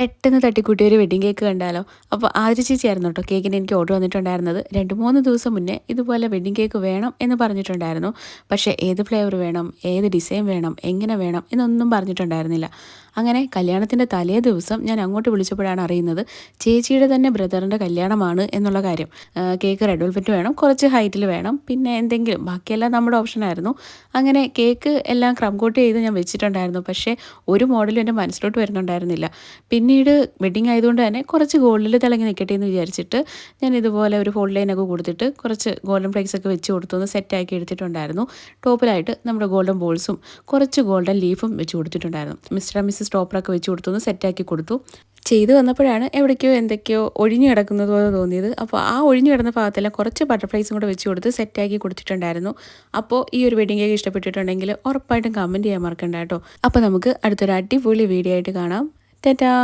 പെട്ടെന്ന് തട്ടിക്കൂട്ടി ഒരു wedding cake കണ്ടാലോ. അപ്പോൾ ആതിര ചേച്ചിയായിരുന്നു കേട്ടോ കേക്കിന് എനിക്ക് ഓർഡർ വന്നിട്ടുണ്ടായിരുന്നത്. 2-3 ദിവസം മുന്നേ ഇതുപോലെ വെഡ്ഡിങ് കേക്ക് വേണം എന്ന് പറഞ്ഞിട്ടുണ്ടായിരുന്നു. പക്ഷേ ഏത് ഫ്ലേവർ വേണം, ഏത് ഡിസൈൻ വേണം, എങ്ങനെ വേണം എന്നൊന്നും പറഞ്ഞിട്ടുണ്ടായിരുന്നില്ല. അങ്ങനെ കല്യാണത്തിൻ്റെ തലേ ദിവസം ഞാൻ അങ്ങോട്ട് വിളിച്ചപ്പോഴാണ് അറിയുന്നത് ചേച്ചിയുടെ തന്നെ ബ്രദറിൻ്റെ കല്യാണമാണ് എന്നുള്ള കാര്യം. കേക്ക് റെഡ് വെൽവെറ്റ് വേണം, കുറച്ച് ഹൈറ്റിൽ വേണം, പിന്നെ എന്തെങ്കിലും ബാക്കിയെല്ലാം നമ്മുടെ ഓപ്ഷനായിരുന്നു. അങ്ങനെ കേക്ക് എല്ലാം ക്രം കോട്ട് ചെയ്ത് ഞാൻ വെച്ചിട്ടുണ്ടായിരുന്നു. പക്ഷേ ഒരു മോഡലും എൻ്റെ മനസ്സിലോട്ട് വരുന്നുണ്ടായിരുന്നില്ല. പിന്നീട് വെഡ്ഡിങ് ആയതുകൊണ്ട് തന്നെ കുറച്ച് ഗോൾഡിൽ തിളങ്ങി നിൽക്കട്ടെ എന്ന് വിചാരിച്ചിട്ട് ഞാൻ ഇതുപോലെ ഒരു ഫോൾഡ് ലൈനൊക്കെ കൊടുത്തിട്ട് കുറച്ച് ഗോൾഡൻ ഫ്ലേക്സ് ഒക്കെ വെച്ച് കൊടുത്തു ഒന്ന് സെറ്റാക്കി എടുത്തിട്ടുണ്ടായിരുന്നു. ടോപ്പിലായിട്ട് നമ്മുടെ ഗോൾഡൻ ബോൾസും കുറച്ച് ഗോൾഡൻ ലീഫും വെച്ച് കൊടുത്തിട്ടുണ്ടായിരുന്നു. മിസ്റ്റർ ആൻഡ് മിസ്സസ് ടോപ്പറൊക്കെ വെച്ച് കൊടുത്തു ഒന്ന് സെറ്റാക്കി കൊടുത്തു. ചെയ്തു വന്നപ്പോഴാണ് എവിടേക്കോ എന്തൊക്കെയോ ഒഴിഞ്ഞു കിടക്കുന്നത് പോലെ തോന്നിയത്. അപ്പോൾ ആ ഒഴിഞ്ഞു കിടന്ന ഭാഗത്തെല്ലാം കുറച്ച് ബട്ടർഫ്ലൈസും കൂടെ വെച്ച് കൊടുത്ത് സെറ്റാക്കി കൊടുത്തിട്ടുണ്ടായിരുന്നു. അപ്പോൾ ഈ ഒരു വെഡ്ഡിങ് കേക്ക് ഇഷ്ടപ്പെട്ടിട്ടുണ്ടെങ്കിൽ ഉറപ്പായിട്ടും കമൻറ്റ് ചെയ്യാൻ മറക്കണ്ട കേട്ടോ. അപ്പോൾ നമുക്ക് അടുത്തൊരു അടിപൊളി വീഡിയോ ആയിട്ട് കാണാം. ടാറ്റാ.